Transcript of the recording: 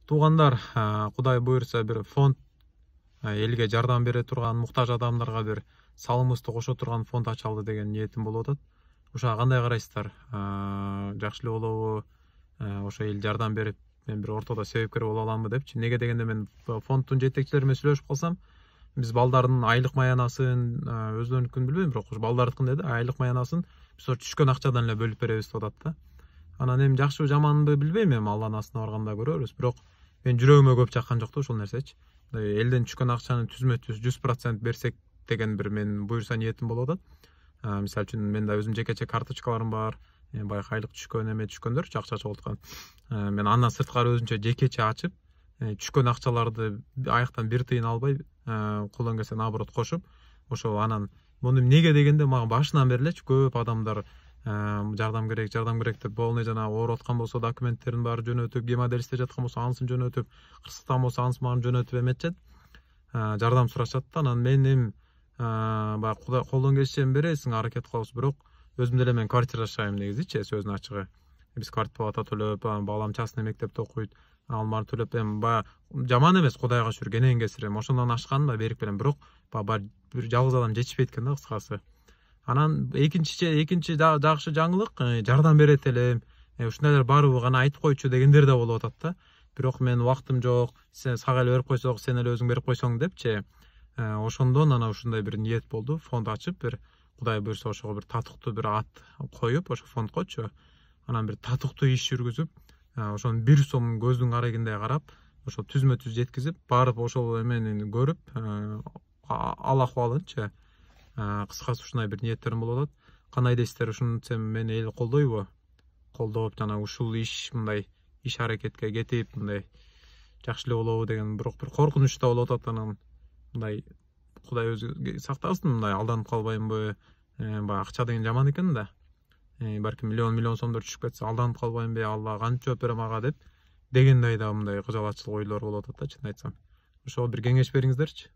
Туугандар, Кудай буйрса бир фонд элге жардам бере турган, муктаж адамдарга бир салымыбызды кошо турган фонд ачалды деген ниетим болуп атат. Ошого кандай карайсыздар? Жакшы эле болобу? Ошо эл жардам берип, мен бир ортодо себепкер боло аламбы депчи. Неге дегенде мен фонддун жетекчилери менен сүйлөшүп калсам, биз балдардын айлык маянасын, өздөрүнүкүн билбейм, бирок ушу балдардыкын деди, айлык маянасын биз түшкөн акчадан эле бөлүп беребиз деп атат да. Анан эми жакшыбы жаманбы билбейм, эми Алланын астына барганда көрөрбүз, бирок мен жүрөгүмө көп жаккан жок да ушул нерсечи. Элден түшкөн акчаны түзмө түз 100% берсек деген бир менин буйрса ниетим болуп атат. Мисалы үчүн мен да өзүм жекече карточкаларым бар. Баягы айлык түшкөн эме түшкөндөрчү, акча чогулткан. Мен андан сырткары өзүнчө жекече ачып, түшкөн акчаларды аяктан бир тыйын албай, колдон келсе наоборот кошуп, ошо анан муну эмнеге дегенде мага башынан бери элечи көп адамдар жардам керек деп полный жанагы ооруп аткан болсо документтерин баары жөнөтүп, гемодиализде жаткан болсо анысын жөнөтүп, кырсыктан болсо анысын баарын жөнөтүп эметчет. Жардам сурашат да. Анан мен эми баягы колдон келишинче бересиң, аракет кылабыз, бирок өзүм деле мен квартирада жашайм негизичи, сөзүнүн ачыгы. Биз квартплата төлөп, балам частный мектепте окуйт, анын баарын төлөп, эми баягы жаман эмес, Кудайга шүгүр, кенен кесир, эми ошондон ашканын да берип берем, бирок баягы бир жалгыз адам жетишпейт экен да, кыскасы. Анан экинчи жакшы жаңылык, жардам берет элем, ушундайлар барбы гана айтып койчу дегендер да болуп атат да. Бирок мен убактым жок, сен сага эле берип койсок, сен эле өзүң берип койсоң депчи. Ошондон анан ушундай бир ниет болду, фонд ачып, бир Кудай буйрса ошого бир татыктуу бир ат коюп, ошо фондкочу, анан бир татыктуу иш жүргүзүп, ошонун бир сом көздүн карегиндей карап, ошо түзмө түз жеткизип, барып ошол эмени көрүп, ал акыбалынчы. Кыскасы ушундай бир ниеттерим болуп атат. Кандай дейсиздер, ушинтсем мени эл колдойбу? Колдоп, жана ушул иш мындай иш аракетке кетип, мындай жакшы эле болобу деген бирок бир коркунуч да болуп атат. Анан мындай Кудай өзү сактасын, мындай алданып калбайынбы? Баягы акча деген жаман экен да. Балким миллион сомдор түшүп кетсе, алданып калбайынбы, Алла кантип жооп берем ага деп дегендей да мындай кыжалатчылык ойлор болуп атат да, чын айтсам. Ошого бир кеңеш бериңиздерчи.